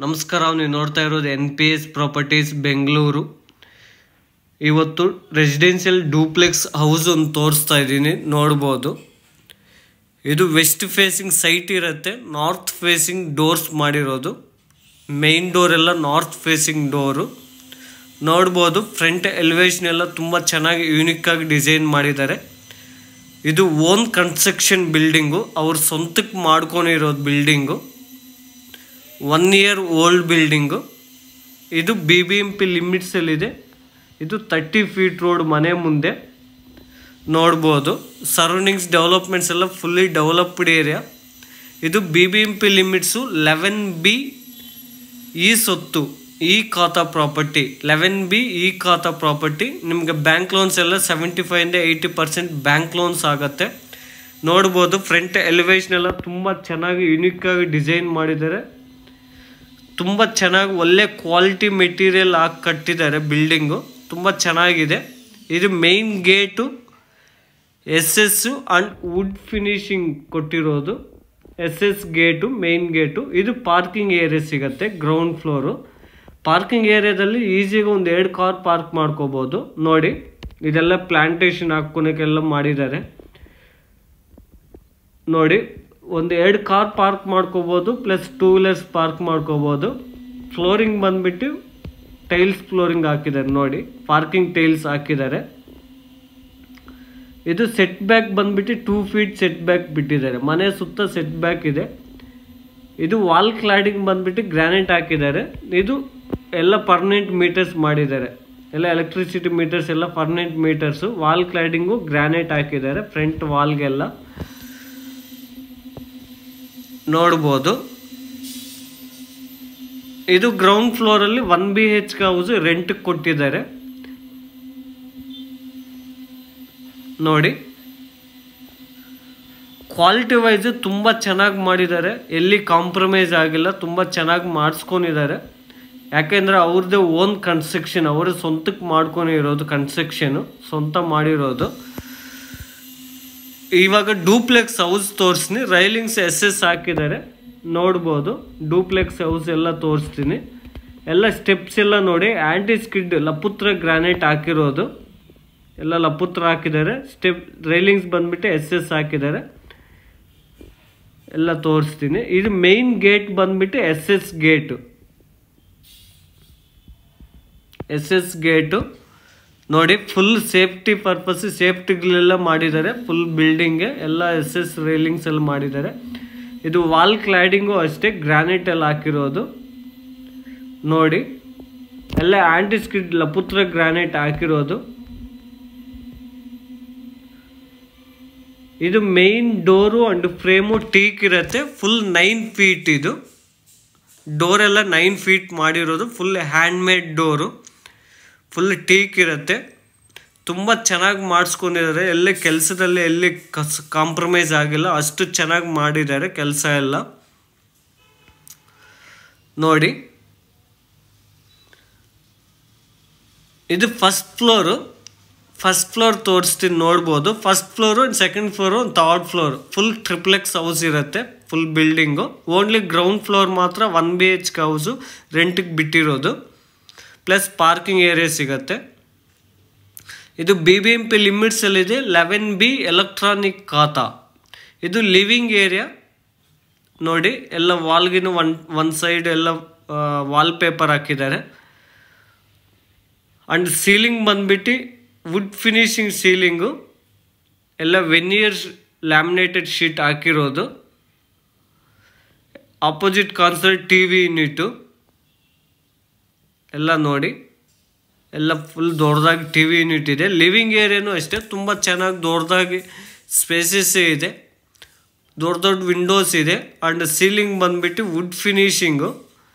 ನಮಸ್ಕಾರ, ನೀವು ನೋಡ್ತಾ ಇರೋದು NPS ಪ್ರಾಪರ್ಟೀಸ್ ಬೆಂಗಳೂರು. ಇವತ್ತು ರೆಸಿಡೆನ್ಷಿಯಲ್ ಡೂಪ್ಲೆಕ್ಸ್ ಹೌಸ್ ಒಂದು ತೋರಿಸ್ತಾ ಇದ್ದೀನಿ, ನೋಡ್ಬೋದು. ಇದು ವೆಸ್ಟ್ ಫೇಸಿಂಗ್ ಸೈಟ್ ಇರುತ್ತೆ, ನಾರ್ತ್ ಫೇಸಿಂಗ್ ಡೋರ್ಸ್ ಮಾಡಿರೋದು. ಮೇನ್ ಡೋರ್ ಎಲ್ಲ ನಾರ್ತ್ ಫೇಸಿಂಗ್ ಡೋರು ನೋಡ್ಬೋದು. ಫ್ರಂಟ್ ಎಲಿವೇಶನ್ ಎಲ್ಲ ತುಂಬ ಚೆನ್ನಾಗಿ ಯೂನಿಕ್ ಆಗಿ ಡಿಸೈನ್ ಮಾಡಿದ್ದಾರೆ. ಇದು ಓನ್ ಕನ್ಸ್ಟ್ರಕ್ಷನ್ ಬಿಲ್ಡಿಂಗು, ಅವ್ರ ಸ್ವಂತಕ್ಕೆ ಮಾಡ್ಕೊಂಡಿರೋದು ಬಿಲ್ಡಿಂಗು. 1 year old building. ಇದು BBMP ಲಿಮಿಟ್ಸಲ್ಲಿದೆ. ಇದು 30 feet ರೋಡ್ ಮನೆ ಮುಂದೆ ನೋಡ್ಬೋದು. ಸರೌಂಡಿಂಗ್ಸ್ ಡೆವಲಪ್ಮೆಂಟ್ಸ್ ಎಲ್ಲ ಫುಲ್ಲಿ ಡೆವಲಪ್ಡ್ ಏರಿಯಾ. ಇದು BBMP ಲಿಮಿಟ್ಸು 11B ಈ ಸೊತ್ತು ಈ ಖಾತಾ ಪ್ರಾಪರ್ಟಿ 11B ಈ ಖಾತಾ ಪ್ರಾಪರ್ಟಿ. ನಿಮಗೆ ಬ್ಯಾಂಕ್ ಲೋನ್ಸ್ ಎಲ್ಲ 75 to 80% ಬ್ಯಾಂಕ್ ಲೋನ್ಸ್ ಆಗುತ್ತೆ. ನೋಡ್ಬೋದು ಫ್ರಂಟ್ ಎಲಿವೇಶನ್ ಎಲ್ಲ ತುಂಬ ಚೆನ್ನಾಗಿ ಯುನಿಕ್ ಆಗಿ ಡಿಸೈನ್ ಮಾಡಿದ್ದಾರೆ. ತುಂಬ ಚೆನ್ನಾಗಿ ಒಳ್ಳೆ ಕ್ವಾಲಿಟಿ ಮೆಟೀರಿಯಲ್ ಹಾಕಿ ಕಟ್ಟಿದ್ದಾರೆ. ಬಿಲ್ಡಿಂಗು ತುಂಬ ಚೆನ್ನಾಗಿದೆ. ಇದು main gate SS and wood finishing ಕೊಟ್ಟಿರೋದು. SS gate main gate. ಇದು ಪಾರ್ಕಿಂಗ್ ಏರಿಯಾ ಸಿಗುತ್ತೆ, ಗ್ರೌಂಡ್ ಫ್ಲೋರು. ಪಾರ್ಕಿಂಗ್ ಏರಿಯಾದಲ್ಲಿ ಈಸಿಯಾಗಿ ಒಂದು 2 ಕಾರ್ ಪಾರ್ಕ್ ಮಾಡ್ಕೋಬೋದು. ನೋಡಿ, ಇದೆಲ್ಲ ಪ್ಲಾಂಟೇಶನ್ ಹಾಕ್ಕೊಳಕ್ಕೆಲ್ಲ ಮಾಡಿದ್ದಾರೆ. ನೋಡಿ, ಒಂದು 2 ಕಾರ್ ಪಾರ್ಕ್ ಮಾಡ್ಕೋಬೋದು, ಪ್ಲಸ್ 2 wheelers ಪಾರ್ಕ್ ಮಾಡ್ಕೋಬೋದು. ಫ್ಲೋರಿಂಗ್ ಬಂದ್ಬಿಟ್ಟು ಟೈಲ್ಸ್ ಫ್ಲೋರಿಂಗ್ ಹಾಕಿದ್ದಾರೆ. ನೋಡಿ, ಪಾರ್ಕಿಂಗ್ ಟೈಲ್ಸ್ ಹಾಕಿದ್ದಾರೆ. ಇದು ಸೆಟ್ ಬ್ಯಾಕ್ ಬಂದ್ಬಿಟ್ಟು 2 feet ಸೆಟ್ ಬ್ಯಾಕ್ ಬಿಟ್ಟಿದ್ದಾರೆ. ಮನೆ ಸುತ್ತ ಸೆಟ್ ಬ್ಯಾಕ್ ಇದೆ. ಇದು ವಾಲ್ ಕ್ಲಾಡಿಂಗ್ ಬಂದ್ಬಿಟ್ಟು ಗ್ರಾನೈಟ್ ಹಾಕಿದ್ದಾರೆ. ಇದು ಎಲ್ಲ ಪರ್ಮನೆಂಟ್ ಮೀಟರ್ಸ್ ಮಾಡಿದ್ದಾರೆ. ಎಲ್ಲ ಎಲೆಕ್ಟ್ರಿಸಿಟಿ ಮೀಟರ್ಸ್ ಎಲ್ಲ ಪರ್ಮನೆಂಟ್ ಮೀಟರ್ಸು. ವಾಲ್ ಕ್ಲಾಡಿಂಗು ಗ್ರಾನೈಟ್ ಹಾಕಿದ್ದಾರೆ ಫ್ರಂಟ್ ವಾಲ್ಗೆಲ್ಲ ನೋಡ್ಬೋದು. ಇದು ಗ್ರೌಂಡ್ ಫ್ಲೋರಲ್ಲಿ 1 BHK ಹೌಸ್ ರೆಂಟ್ ಕೊಟ್ಟಿದ್ದಾರೆ. ನೋಡಿ, ಕ್ವಾಲಿಟಿ ವೈಸ್ ತುಂಬ ಚೆನ್ನಾಗಿ ಮಾಡಿದ್ದಾರೆ. ಎಲ್ಲಿ ಕಾಂಪ್ರಮೈಸ್ ಆಗಿಲ್ಲ, ತುಂಬ ಚೆನ್ನಾಗಿ ಮಾಡಿಸ್ಕೊಂಡಿದ್ದಾರೆ. ಯಾಕೆಂದರೆ ಅವ್ರದ್ದೇ ಓನ್ ಕನ್ಸ್ಟ್ರಕ್ಷನ್, ಅವರು ಸ್ವಂತಕ್ಕೆ ಮಾಡ್ಕೊಂಡಿರೋದು ಕನ್ಸ್ಟ್ರಕ್ಷನು, ಸ್ವಂತ ಮಾಡಿರೋದು. ಇವಾಗ ಡೂಪ್ಲೆಕ್ಸ್ ಹೌಸ್ ತೋರಿಸ್ತೀನಿ. ರೈಲಿಂಗ್ಸ್ SS ಹಾಕಿದ್ದಾರೆ, ನೋಡ್ಬೋದು. ಡೂಪ್ಲೆಕ್ಸ್ ಹೌಸ್ ಎಲ್ಲ ತೋರಿಸ್ತೀನಿ. ಎಲ್ಲ ಸ್ಟೆಪ್ಸ್ ಎಲ್ಲ ನೋಡಿ, ಆ್ಯಂಟಿ ಸ್ಕಿಡ್ ಲಪುತ್ರ ಗ್ರಾನೈಟ್ ಹಾಕಿರೋದು. ಎಲ್ಲ ಲಪುತ್ರ ಹಾಕಿದ್ದಾರೆ. ಸ್ಟೆಪ್ ರೈಲಿಂಗ್ಸ್ ಬಂದ್ಬಿಟ್ಟು SS ಹಾಕಿದ್ದಾರೆ. ಎಲ್ಲ ತೋರಿಸ್ತೀನಿ. ಇದು ಮೇನ್ ಗೇಟ್ ಬಂದ್ಬಿಟ್ಟು SS ಗೇಟು. SS ಗೇಟು ನೋಡಿ, ಫುಲ್ ಸೇಫ್ಟಿ ಪರ್ಪಸ್, ಸೇಫ್ಟಿಗಳೆಲ್ಲ ಮಾಡಿದ್ದಾರೆ. ಫುಲ್ ಬಿಲ್ಡಿಂಗ್ಗೆ ಎಲ್ಲ SS ರೈಲಿಂಗ್ಸ್ ಎಲ್ಲ ಮಾಡಿದ್ದಾರೆ. ಇದು ವಾಲ್ ಕ್ಲಾಡಿಂಗು ಅಷ್ಟೇ, ಗ್ರಾನೈಟ್ ಎಲ್ಲ ಹಾಕಿರೋದು. ನೋಡಿ, ಎಲ್ಲ ಆ್ಯಂಟಿ ಸ್ಕಿಡ್ ಲಪುತ್ರ ಗ್ರಾನೈಟ್ ಹಾಕಿರೋದು. ಇದು main door and frame teak ಇರುತ್ತೆ. ಫುಲ್ 9 feet ಇದು ಡೋರೆಲ್ಲ 9 feet ಮಾಡಿರೋದು. Full hand made door, full teak ಇರುತ್ತೆ. ತುಂಬ ಚೆನ್ನಾಗಿ ಮಾಡಿಸ್ಕೊಂಡಿದ್ದಾರೆ. ಎಲ್ಲಿ ಕೆಲಸದಲ್ಲಿ ಎಲ್ಲಿ ಕಾಂಪ್ರಮೈಸ್ ಆಗಿಲ್ಲ, ಅಷ್ಟು ಚೆನ್ನಾಗಿ ಮಾಡಿದ್ದಾರೆ ಕೆಲಸ ಎಲ್ಲ. ನೋಡಿ, ಇದು ಫಸ್ಟ್ ಫ್ಲೋರ್ ತೋರಿಸ್ತೀನಿ, ನೋಡ್ಬೋದು. First floor, second floor, third floor. Full triplex house ಇರುತ್ತೆ, full building. Only ground floor ಮಾತ್ರ 1 BHK ಹೌಸು ರೆಂಟಿಗೆ ಬಿಟ್ಟಿರೋದು, ಪ್ಲಸ್ ಪಾರ್ಕಿಂಗ್ ಏರಿಯಾ ಸಿಗುತ್ತೆ. ಇದು BBMP ಲಿಮಿಟ್ಸಲ್ಲಿದೆ. 11B ಎಲೆಕ್ಟ್ರಾನಿಕ್ ಖಾತಾ. ಇದು ಲಿವಿಂಗ್ ಏರಿಯಾ. ನೋಡಿ, ಎಲ್ಲ ವಾಲ್ಗಿನ ಒನ್ ಸೈಡ್ ಎಲ್ಲ ವಾಲ್ ಪೇಪರ್ ಹಾಕಿದ್ದಾರೆ. ಆ್ಯಂಡ್ ಸೀಲಿಂಗ್ ಬಂದ್ಬಿಟ್ಟು ವುಡ್ ಫಿನಿಶಿಂಗ್ ಸೀಲಿಂಗು. ಎಲ್ಲ ವೆನಿಯರ್ ಲ್ಯಾಮಿನೇಟೆಡ್ ಶೀಟ್ ಹಾಕಿರೋದು. ಆಪೋಸಿಟ್ ಕಾನ್ಸೋಲ್ TV ಯೂನಿಟು ಎಲ್ಲ ನೋಡಿ, ಎಲ್ಲ ಫುಲ್ ದೊಡ್ಡದಾಗಿ TV ಯೂನಿಟ್ ಇದೆ. ಲಿವಿಂಗ್ ಏರಿಯಾನು ಅಷ್ಟೇ, ತುಂಬ ಚೆನ್ನಾಗಿ ದೊಡ್ಡದಾಗಿ ಸ್ಪೇಸಸ್ ಇದೆ. ದೊಡ್ಡ ವಿಂಡೋಸ್ ಇದೆ. ಆ್ಯಂಡ್ ಸೀಲಿಂಗ್ ಬಂದ್ಬಿಟ್ಟು ವುಡ್ ಫಿನಿಶಿಂಗು.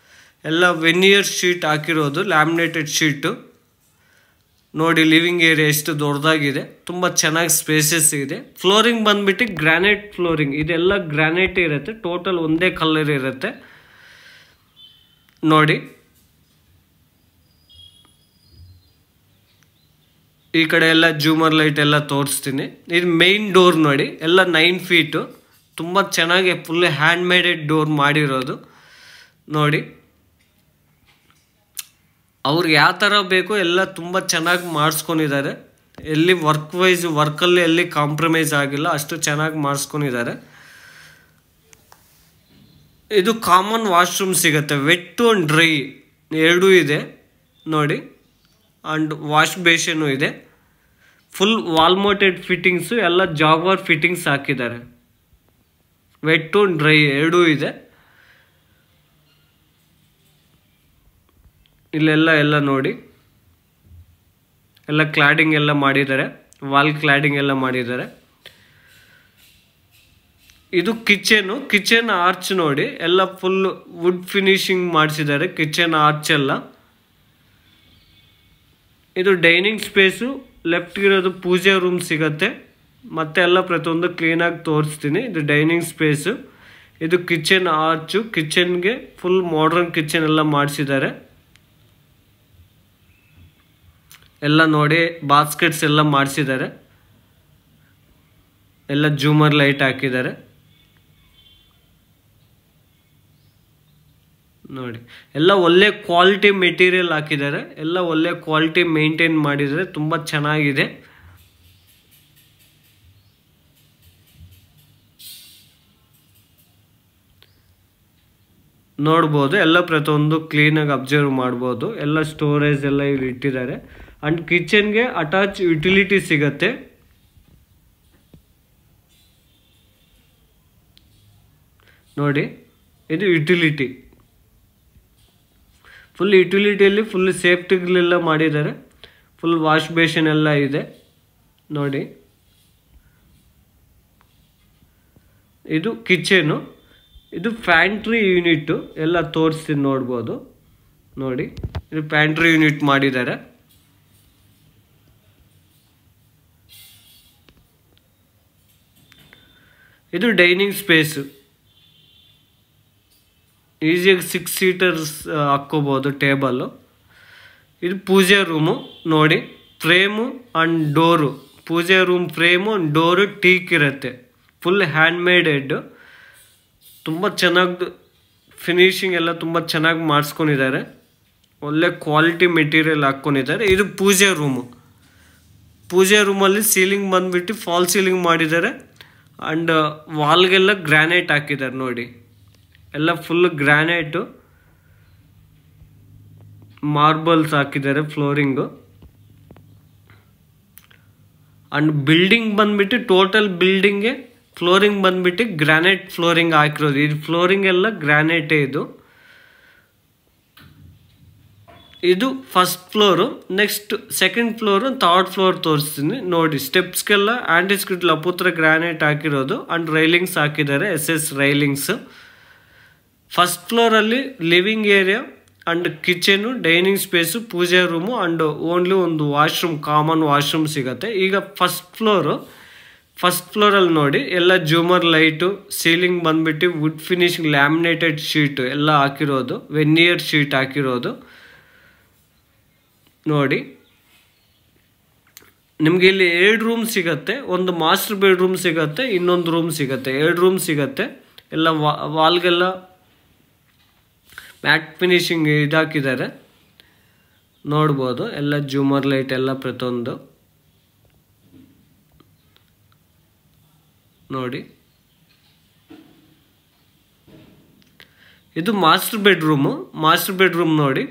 ಎಲ್ಲ ವೆನಿಯರ್ ಶೀಟ್ ಹಾಕಿರೋದು, ಲ್ಯಾಮಿನೇಟೆಡ್ ಶೀಟು. ನೋಡಿ, ಲಿವಿಂಗ್ ಏರಿಯಾ ಎಷ್ಟು ದೊಡ್ಡದಾಗಿದೆ, ತುಂಬ ಚೆನ್ನಾಗಿ ಸ್ಪೇಸಸ್ ಇದೆ. ಫ್ಲೋರಿಂಗ್ ಬಂದ್ಬಿಟ್ಟು ಗ್ರಾನೈಟ್ ಫ್ಲೋರಿಂಗ್. ಇದೆಲ್ಲ ಗ್ರಾನೈಟ್ ಇರುತ್ತೆ, ಟೋಟಲ್ ಒಂದೇ ಕಲರ್ ಇರುತ್ತೆ. ನೋಡಿ, ಈ ಕಡೆ ಎಲ್ಲ ಜೂಮರ್ ಲೈಟ್ ಎಲ್ಲ ತೋರಿಸ್ತೀನಿ. ಇದು ಮೇನ್ ಡೋರ್ ನೋಡಿ, ಎಲ್ಲ 9 feet. ತುಂಬ ಚೆನ್ನಾಗಿ ಫುಲ್ ಹ್ಯಾಂಡ್ ಮೇಡೆಡ್ ಡೋರ್ ಮಾಡಿರೋದು ನೋಡಿ. ಅವ್ರಿಗೆ ಯಾವ ಥರ ಬೇಕೋ ಎಲ್ಲ ತುಂಬ ಚೆನ್ನಾಗಿ ಮಾಡಿಸ್ಕೊಂಡಿದ್ದಾರೆ. ಎಲ್ಲಿ ವರ್ಕಲ್ಲಿ ಎಲ್ಲಿ ಕಾಂಪ್ರಮೈಸ್ ಆಗಿಲ್ಲ, ಅಷ್ಟು ಚೆನ್ನಾಗಿ ಮಾಡಿಸ್ಕೊಂಡಿದ್ದಾರೆ. ಇದು ಕಾಮನ್ ವಾಶ್ರೂಮ್ ಸಿಗುತ್ತೆ, ವೆಟ್ಟು ಆ್ಯಂಡ್ ಡ್ರೈ ಎರಡೂ ಇದೆ ನೋಡಿ. ಆ್ಯಂಡ್ ವಾಶ್ ಬೇಷನು ಇದೆ. ಫುಲ್ ವಾಲ್ಮೋಟೆಡ್ ಫಿಟ್ಟಿಂಗ್ಸು, ಎಲ್ಲ ಜಾಗ್ವಾರ್ ಫಿಟ್ಟಿಂಗ್ಸ್ ಹಾಕಿದ್ದಾರೆ. ವೆಟ್ಟು ಆ್ಯಂಡ್ ಡ್ರೈ ಎರಡೂ ಇದೆ. ಇಲ್ಲೆಲ್ಲ ನೋಡಿ, ಎಲ್ಲ ಕ್ಲಾಡಿಂಗ್ ಎಲ್ಲ ಮಾಡಿದ್ದಾರೆ, ವಾಲ್ ಕ್ಲಾಡಿಂಗ್ ಎಲ್ಲ ಮಾಡಿದ್ದಾರೆ. ಇದು ಕಿಚನ್ ಆರ್ಚ್ ನೋಡಿ, ಎಲ್ಲ ಫುಲ್ ವುಡ್ ಫಿನಿಶಿಂಗ್ ಮಾಡಿಸಿದ್ದಾರೆ ಕಿಚನ್ ಆರ್ಚ್ ಎಲ್ಲ. ಇದು ಡೈನಿಂಗ್ ಸ್ಪೇಸು, ಲೆಫ್ಟ್ ಇರೋದು ಪೂಜೆ ರೂಮ್ ಸಿಗತ್ತೆ. ಮತ್ತೆ ಎಲ್ಲ ಪ್ರತಿಯೊಂದು ಕ್ಲೀನಾಗಿ ತೋರಿಸ್ತೀನಿ. ಇದು ಡೈನಿಂಗ್ ಸ್ಪೇಸು, ಇದು ಕಿಚನ್ ಆರ್ಚು. ಕಿಚನ್ಗೆ ಫುಲ್ ಮಾಡರ್ನ್ ಕಿಚನ್ ಎಲ್ಲ ಮಾಡಿಸಿದ್ದಾರೆ. ಎಲ್ಲ ನೋಡಿ, ಬಾಸ್ಕೆಟ್ಸ್ ಎಲ್ಲ ಮಾಡಿಸಿದ್ದಾರೆ, ಎಲ್ಲ ಜೂಮರ್ ಲೈಟ್ ಹಾಕಿದ್ದಾರೆ ನೋಡಿ. ಎಲ್ಲ ಒಳ್ಳೆ ಕ್ವಾಲಿಟಿ ಮೆಟೀರಿಯಲ್ ಹಾಕಿದ್ದಾರೆ, ಎಲ್ಲ ಒಳ್ಳೆ ಕ್ವಾಲಿಟಿ ಮೇಂಟೈನ್ ಮಾಡಿದ್ದಾರೆ, ತುಂಬ ಚೆನ್ನಾಗಿದೆ. ನೋಡ್ಬೋದು, ಎಲ್ಲ ಪ್ರತಿಯೊಂದು ಕ್ಲೀನಾಗಿ ಅಬ್ಸರ್ವ್ ಮಾಡ್ಬೋದು. ಎಲ್ಲ ಸ್ಟೋರೇಜ್ ಎಲ್ಲ ಇಲ್ಲಿ ಇಟ್ಟಿದ್ದಾರೆ. ಆ್ಯಂಡ್ ಕಿಚನ್ಗೆ ಅಟ್ಯಾಚ್ ಯುಟಿಲಿಟಿ ಸಿಗತ್ತೆ. ನೋಡಿ, ಇದು ಯುಟಿಲಿಟಿ. ಫುಲ್ ಯುಟಿಲಿಟಿಯಲ್ಲಿ ಫುಲ್ ಸೇಫ್ಟಿಗಳೆಲ್ಲ ಮಾಡಿದ್ದಾರೆ. ಫುಲ್ ವಾಶ್ ಬೇಷನ್ ಎಲ್ಲ ಇದೆ ನೋಡಿ. ಇದು ಕಿಚನು, ಇದು ಪ್ಯಾಂಟ್ರಿ ಯೂನಿಟ್ಟು ಎಲ್ಲ ತೋರಿಸ್ತೀನಿ ನೋಡ್ಬೋದು ನೋಡಿ. ಇದು ಪ್ಯಾಂಟ್ರಿ ಯೂನಿಟ್ ಮಾಡಿದ್ದಾರೆ. ಇದು ಡೈನಿಂಗ್ ಸ್ಪೇಸು, ಈಸಿಯಾಗಿ 6 ಸೀಟರ್ಸ್ ಹಾಕ್ಕೋಬೋದು ಟೇಬಲ್ಲು. ಇದು ಪೂಜೆ ರೂಮು ನೋಡಿ, ಫ್ರೇಮು ಆ್ಯಂಡ್ ಡೋರು. ಪೂಜೆ room frame and door teak ಇರುತ್ತೆ. Full hand made. ತುಂಬ ಚೆನ್ನಾಗಿ ಫಿನಿಶಿಂಗ್ ಎಲ್ಲ ತುಂಬ ಚೆನ್ನಾಗಿ ಮಾಡಿಸ್ಕೊಂಡಿದ್ದಾರೆ. ಒಳ್ಳೆ ಕ್ವಾಲಿಟಿ ಮೆಟೀರಿಯಲ್ ಹಾಕ್ಕೊಂಡಿದ್ದಾರೆ. ಇದು ಪೂಜೆ ರೂಮು. ಪೂಜೆ ರೂಮಲ್ಲಿ ಸೀಲಿಂಗ್ ಬಂದುಬಿಟ್ಟು ಫಾಲ್ ಸೀಲಿಂಗ್ ಮಾಡಿದ್ದಾರೆ. ಆ್ಯಂಡ್ ವಾಲ್ಗೆಲ್ಲ ಗ್ರಾನೈಟ್ ಹಾಕಿದ್ದಾರೆ ನೋಡಿ. ಎಲ್ಲ ಫುಲ್ ಗ್ರಾನೈಟು, ಮಾರ್ಬಲ್ಸ್ ಹಾಕಿದ್ದಾರೆ ಫ್ಲೋರಿಂಗು. ಆ್ಯಂಡ್ ಬಿಲ್ಡಿಂಗ್ ಬಂದುಬಿಟ್ಟು ಟೋಟಲ್ ಬಿಲ್ಡಿಂಗ್ಗೆ ಫ್ಲೋರಿಂಗ್ ಬಂದುಬಿಟ್ಟು ಗ್ರಾನೈಟ್ ಫ್ಲೋರಿಂಗ್ ಹಾಕಿರೋದು. ಇದು ಫ್ಲೋರಿಂಗ್ ಎಲ್ಲ ಗ್ರಾನೈಟೇ. ಇದು first floor. Next second floor, third floor ತೋರಿಸ್ತೀನಿ ನೋಡಿ. ಸ್ಟೆಪ್ಸ್ಗೆಲ್ಲ ಆಂಟಿಸ್ಕ್ರಿಟ್ ಲಪುತ್ರ ಗ್ರಾನೈಟ್ ಹಾಕಿರೋದು. ಆ್ಯಂಡ್ ರೈಲಿಂಗ್ಸ್ ಹಾಕಿದ್ದಾರೆ, SS ರೈಲಿಂಗ್ಸು. ಫಸ್ಟ್ ಫ್ಲೋರಲ್ಲಿ living area and kitchen, dining space, ಪೂಜೆ ರೂಮು ಆ್ಯಂಡ್ ಓನ್ಲಿ ಒಂದು ವಾಶ್ರೂಮ್, ಕಾಮನ್ ವಾಶ್ರೂಮ್ ಸಿಗುತ್ತೆ. ಈಗ ಫಸ್ಟ್ ಫ್ಲೋರಲ್ಲಿ ನೋಡಿ, ಎಲ್ಲ ಜೂಮರ್ ಲೈಟು, ಸೀಲಿಂಗ್ ಬಂದುಬಿಟ್ಟು ವುಡ್ ಫಿನಿಶಿಂಗ್ ಲ್ಯಾಮಿನೇಟೆಡ್ ಶೀಟು ಎಲ್ಲ ಹಾಕಿರೋದು, ವೆನಿಯರ್ ಶೀಟ್ ಹಾಕಿರೋದು ನೋಡಿ. ನಿಮಗೆ ಇಲ್ಲಿ 2 ರೂಮ್ ಸಿಗುತ್ತೆ. ಒಂದು ಮಾಸ್ಟರ್ ಬೆಡ್ರೂಮ್ ಸಿಗುತ್ತೆ, ಇನ್ನೊಂದು ರೂಮ್ ಸಿಗುತ್ತೆ. 2 ರೂಮ್ ಸಿಗುತ್ತೆ. ಎಲ್ಲ ವಾಲ್ಗೆಲ್ಲ ಮ್ಯಾಟ್ ಫಿನಿಶಿಂಗ್ ಇದಾಕಿದ್ದಾರೆ ನೋಡ್ಬೋದು. ಎಲ್ಲ ಜೂಮರ್ ಲೈಟ್ ಎಲ್ಲ ಪ್ರತಿಯೊಂದು ನೋಡಿ. ಇದು ಮಾಸ್ಟರ್ ಬೆಡ್ರೂಮ್ ನೋಡಿ.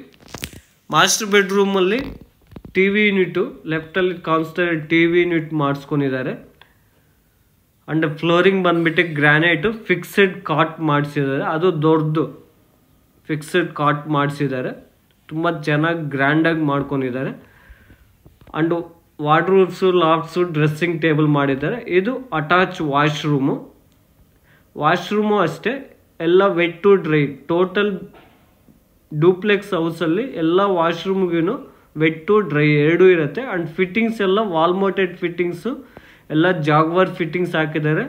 ಮಾಸ್ಟರ್ ಬೆಡ್ರೂಮಲ್ಲಿ TV ಯೂನಿಟು, ಲೆಫ್ಟಲ್ಲಿ ಕಾನ್ಸ್ಟೆಂಟ್ TV ಯೂನಿಟ್ ಮಾಡಿಸ್ಕೊಂಡಿದ್ದಾರೆ. ಅಂಡ್ ಫ್ಲೋರಿಂಗ್ ಬಂದುಬಿಟ್ಟು ಗ್ರಾನೈಟು, ಫಿಕ್ಸೆಡ್ ಕಾಟ್ ಮಾಡಿಸಿದ್ದಾರೆ. ಅದು ದೊಡ್ಡದು ಫಿಕ್ಸೆಡ್ ಕಾಟ್ ಮಾಡಿಸಿದ್ದಾರೆ. ತುಂಬ ಚೆನ್ನಾಗಿ ಗ್ರ್ಯಾಂಡಾಗಿ ಮಾಡ್ಕೊಂಡಿದ್ದಾರೆ. And wardrobes, lofts, dressing table ಮಾಡಿದ್ದಾರೆ. ಇದು ಅಟ್ಯಾಚ್ ವಾಶ್ರೂಮು ಅಷ್ಟೇ. ಎಲ್ಲ wet to dry. Total duplex ಹೌಸಲ್ಲಿ ಎಲ್ಲ ವಾಶ್ರೂಮ್ಗೂ ವೆಟ್ ಟು ಡ್ರೈ ಎರಡೂ ಇರುತ್ತೆ. ಆ್ಯಂಡ್ ಫಿಟ್ಟಿಂಗ್ಸ್ ಎಲ್ಲ ವಾಲ್ಮೋಟೆಡ್ ಫಿಟ್ಟಿಂಗ್ಸು, ಎಲ್ಲ ಜಾಗ್ವಾರ್ ಫಿಟ್ಟಿಂಗ್ಸ್ ಹಾಕಿದ್ದಾರೆ.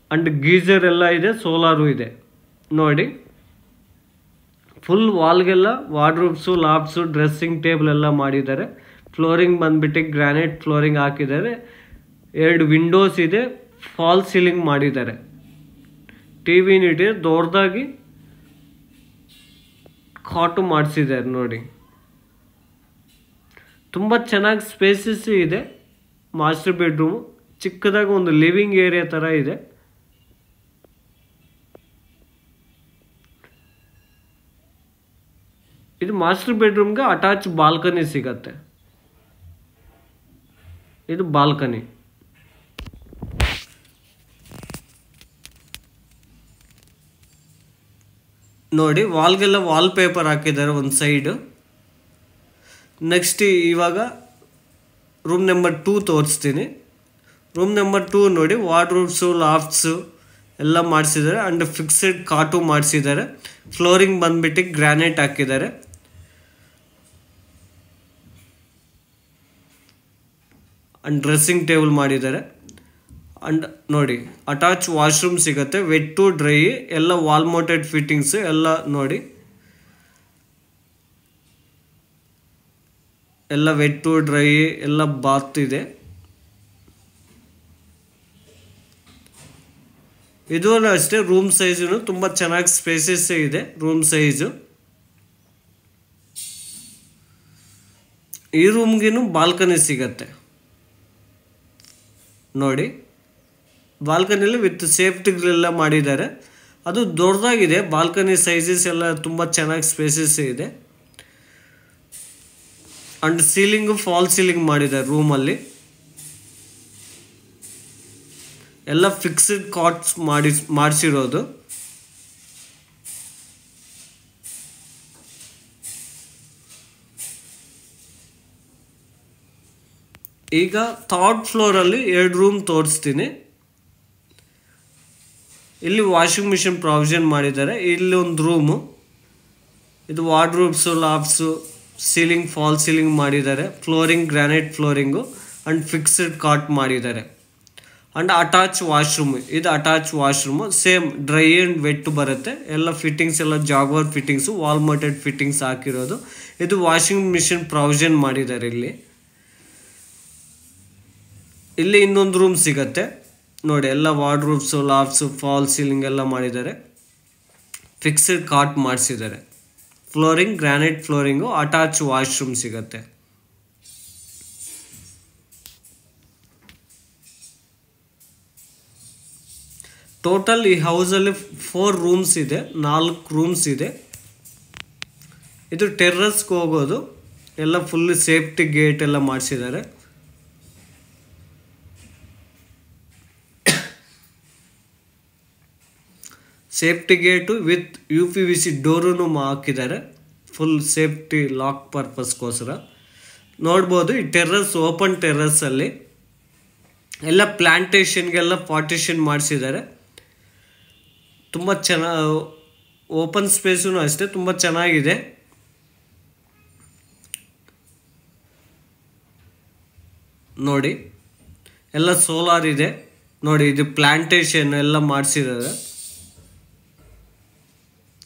ಆ್ಯಂಡ್ ಗೀಸರ್ ಎಲ್ಲ ಇದೆ, ಸೋಲಾರು ಇದೆ ನೋಡಿ. Full ವಾಲ್ಗೆಲ್ಲ wardrobes, lofts, dressing table ಎಲ್ಲ ಮಾಡಿದ್ದಾರೆ. ಫ್ಲೋರಿಂಗ್ ಬಂದುಬಿಟ್ಟು ಗ್ರಾನೈಟ್ ಫ್ಲೋರಿಂಗ್ ಹಾಕಿದ್ದಾರೆ. 2 ವಿಂಡೋಸ್ ಇದೆ, ಫಾಲ್ ಸೀಲಿಂಗ್ ಮಾಡಿದ್ದಾರೆ. TV ಯೂನಿಟ್ ದೊಡ್ಡದಾಗಿ ಕಾಟು ಮಾಡಿಸಿದ್ದಾರೆ ನೋಡಿ. ತುಂಬ ಚೆನ್ನಾಗಿ ಸ್ಪೇಸಸ್ ಇದೆ. ಮಾಸ್ಟರ್ ಬೆಡ್ರೂಮು ಚಿಕ್ಕದಾಗಿ ಒಂದು ಲಿವಿಂಗ್ ಏರಿಯಾ ಥರ ಇದೆ. ಇದು ಮಾಸ್ಟರ್ ಬೆಡ್ರೂಮ್ಗೆ ಅಟ್ಯಾಚ್ ಬಾಲ್ಕನಿ ಸಿಗತ್ತೆ. ಇದು ಬಾಲ್ಕನಿ. ನೋಡಿ ವಾಲ್ಗೆಲ್ಲ ವಾಲ್ ಪೇಪರ್ ಹಾಕಿದ್ದಾರೆ ಒಂದು ಸೈಡ್. ನೆಕ್ಸ್ಟ್ ಇವಾಗ ರೂಮ್ ನಂಬರ್ 2 ತೋರಿಸ್ತೀನಿ. ರೂಮ್ ನಂಬರ್ 2 ನೋಡಿ, ವಾರ್ಡ್ರೋಬ್ಸು ಲಾಫ್ಟ್ಸು ಎಲ್ಲ ಮಾಡಿಸಿದ್ದಾರೆ. ಆ್ಯಂಡ್ ಫಿಕ್ಸೆಡ್ ಕಾಟು ಮಾಡಿಸಿದ್ದಾರೆ. ಫ್ಲೋರಿಂಗ್ ಬಂದ್ಬಿಟ್ಟು ಗ್ರಾನೈಟ್ ಹಾಕಿದ್ದಾರೆ. ಆ್ಯಂಡ್ ಡ್ರೆಸ್ಸಿಂಗ್ ಟೇಬಲ್ ಮಾಡಿದ್ದಾರೆ. ಆ್ಯಂಡ್ ನೋಡಿ ಅಟ್ಯಾಚ್ ವಾಶ್ರೂಮ್ ಸಿಗುತ್ತೆ. ವೆಟ್ ಟು ಡ್ರೈ ಎಲ್ಲ ವಾಲ್ ಮೌಂಟೆಡ್ ಫಿಟ್ಟಿಂಗ್ಸ್ ಎಲ್ಲ ನೋಡಿ, ಎಲ್ಲ ವೆಟ್ ಟು ಡ್ರೈ ಎಲ್ಲ ಬಾತ್ ಇದೆ. ಇದು ಅಷ್ಟೇ ರೂಮ್ ಸೈಜು ತುಂಬ ಚೆನ್ನಾಗಿ ಸ್ಪೇಸಸ್ ಇದೆ. ರೂಮ್ ಸೈಜು ಈ ರೂಮ್ಗಿನೂ ಬಾಲ್ಕನಿ ಸಿಗತ್ತೆ ನೋಡಿ. ಬಾಲ್ಕನಿಯಲ್ಲಿ ವಿತ್ ಸೇಫ್ಟಿ ಗ್ರಿಲ್ ಮಾಡಿದ್ದಾರೆ. ಅದು ದೊಡ್ಡದಾಗಿದೆ. ಬಾಲ್ಕನಿ ಸೈಜಸ್ ಎಲ್ಲ ತುಂಬ ಚೆನ್ನಾಗಿ ಸ್ಪೇಸಸ್ ಇದೆ. ಅಂಡ್ ಸೀಲಿಂಗು ಫಾಲ್ ಸೀಲಿಂಗ್ ಮಾಡಿದ್ದಾರೆ ರೂಮಲ್ಲಿ. ಎಲ್ಲ ಫಿಕ್ಸ್ಡ್ ಕಾಟ್ಸ್ ಮಾಡಿಸಿರೋದು. ಈಗ 3rd ಫ್ಲೋರಲ್ಲಿ 2 ರೂಮ್ ತೋರಿಸ್ತೀನಿ. ಇಲ್ಲಿ ವಾಷಿಂಗ್ ಮಿಷಿನ್ ಪ್ರಾವಿಷನ್ ಮಾಡಿದ್ದಾರೆ. ಇಲ್ಲಿ ಒಂದು ರೂಮು. ಇದು wardrobes lofts ceiling fall ceiling ಮಾಡಿದ್ದಾರೆ. Flooring granite flooring and fixed cot ಮಾಡಿದ್ದಾರೆ. And attach washroom. ಇದು attach washroom same dry and wet ಬರುತ್ತೆ. ಎಲ್ಲ ಫಿಟ್ಟಿಂಗ್ಸ್ ಎಲ್ಲ Jaguar fittings wall mounted fittings ಹಾಕಿರೋದು. ಇದು ವಾಷಿಂಗ್ ಮಿಷಿನ್ ಪ್ರಾವಿಷನ್ ಮಾಡಿದ್ದಾರೆ. ಇಲ್ಲಿ ಇನ್ನೊಂದು ರೂಮ್ ಸಿಗತ್ತೆ ನೋಡಿ. ಎಲ್ಲ ವಾರ್ಡ್ರೋಬ್ಸು ಲಾಫ್ಟ್ಸು ಫಾಲ್ ಸೀಲಿಂಗ್ ಎಲ್ಲ ಮಾಡಿದ್ದಾರೆ. ಫಿಕ್ಸ್ಡ್ ಕಾಟ್ ಮಾಡಿಸಿದ್ದಾರೆ. Flooring granite flooring attach washroom ಸಿಗತ್ತೆ. ಟೋಟಲ್ ಈ ಹೌಸಲ್ಲಿ 4 ರೂಮ್ಸ್ ಇದೆ. 4 ರೂಮ್ಸ್ ಇದೆ. ಇದು ಟೆರ್ರಸ್ಗೆ ಹೋಗೋದು. ಎಲ್ಲ ಫುಲ್ ಸೇಫ್ಟಿ ಗೇಟ್ ಎಲ್ಲ ಮಾಡಿಸಿದ್ದಾರೆ. Safety gate with UPVC door ಹಾಕಿದ್ದಾರೆ. ಫುಲ್ ಸೇಫ್ಟಿ ಲಾಕ್ ಪರ್ಪಸ್ಗೋಸ್ಕರ ನೋಡ್ಬೋದು. ಈ ಟೆರ್ರಸ್ ಓಪನ್ ಟೆರ್ರಸ್ಸಲ್ಲಿ ಎಲ್ಲ ಪ್ಲ್ಯಾಂಟೇಷನ್ಗೆಲ್ಲ ಪಾರ್ಟಿಷನ್ ಮಾಡಿಸಿದ್ದಾರೆ. ತುಂಬ ಚೆನ್ನಾಗಿ ಓಪನ್ ಸ್ಪೇಸೂ ಅಷ್ಟೇ ತುಂಬ ಚೆನ್ನಾಗಿದೆ. ನೋಡಿ ಎಲ್ಲ ಸೋಲಾರ್ ಇದೆ ನೋಡಿ. ಇದು ಪ್ಲ್ಯಾಂಟೇಷನ್ ಎಲ್ಲ ಮಾಡಿಸಿದ್ದಾರೆ.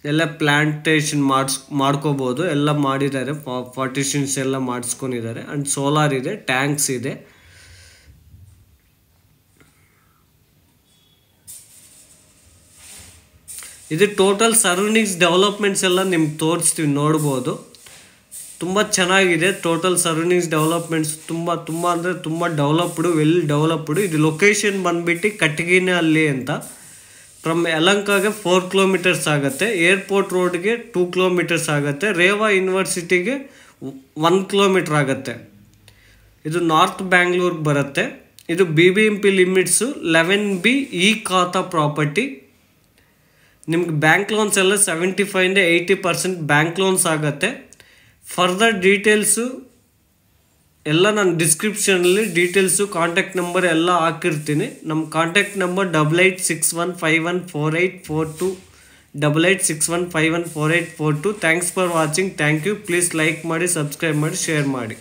ಎಲ್ಲ ಪ್ಲ್ಯಾಂಟೇಷನ್ ಮಾಡ್ಕೋಬೋದು. ಎಲ್ಲ ಮಾಡಿದ್ದಾರೆ. ಪಾರ್ಟಿಷನ್ಸ್ ಎಲ್ಲ ಮಾಡಿಸ್ಕೊಂಡಿದ್ದಾರೆ. ಆ್ಯಂಡ್ ಸೋಲಾರ್ ಇದೆ. ಟ್ಯಾಂಕ್ಸ್ ಇದೆ. ಇದು ಟೋಟಲ್ ಸರೌಂಡಿಂಗ್ಸ್ ಡೆವಲಪ್ಮೆಂಟ್ಸ್ ಎಲ್ಲ ನಿಮ್ಗೆ ತೋರಿಸ್ತೀವಿ ನೋಡ್ಬೋದು. ತುಂಬ ಚೆನ್ನಾಗಿದೆ. ಟೋಟಲ್ ಸರೌಂಡಿಂಗ್ಸ್ ಡೆವಲಪ್ಮೆಂಟ್ಸ್ ತುಂಬ ಅಂದರೆ ತುಂಬ ಡೆವಲಪ್ಡು, ವೆಲ್ ಡೆವಲಪ್ಡು. ಇದು ಲೊಕೇಶನ್ ಬಂದ್ಬಿಟ್ಟು ಕಟಗಿನಲ್ಲಿ ಅಂತ. ಫ್ರಮ್ ಯಲಹಂಕಗೆ 4 ಕಿಲೋಮೀಟರ್ಸ್ ಆಗುತ್ತೆ. ಏರ್ಪೋರ್ಟ್ ರೋಡ್ಗೆ 2 ಕಿಲೋಮೀಟರ್ಸ್ ಆಗುತ್ತೆ. ರೇವಾ ಯೂನಿವರ್ಸಿಟಿಗೆ 1 ಕಿಲೋಮೀಟರ್ ಆಗುತ್ತೆ. ಇದು ನಾರ್ತ್ ಬ್ಯಾಂಗ್ಳೂರ್ಗೆ ಬರುತ್ತೆ. ಇದು BBMP ಲಿಮಿಟ್ಸು 11B ಈ ಖಾತಾ ಪ್ರಾಪರ್ಟಿ. ನಿಮ್ಗೆ ಬ್ಯಾಂಕ್ ಲೋನ್ಸ್ ಎಲ್ಲ 75 to 80% ಬ್ಯಾಂಕ್ ಲೋನ್ಸ್ ಆಗುತ್ತೆ. ಫರ್ದರ್ ಡೀಟೇಲ್ಸು ಎಲ್ಲ ನಾನು ಡಿಸ್ಕ್ರಿಪ್ಷನಲ್ಲಿ ಡೀಟೇಲ್ಸು ಕಾಂಟ್ಯಾಕ್ಟ್ ನಂಬರ್ ಎಲ್ಲ ಹಾಕಿರ್ತೀನಿ. ನಮ್ಮ contact number 8861514842 8861514842. Thanks for watching. Thank you. Please like ಮಾಡಿ, ಸಬ್ಸ್ಕ್ರೈಬ್ ಮಾಡಿ, ಶೇರ್ ಮಾಡಿ.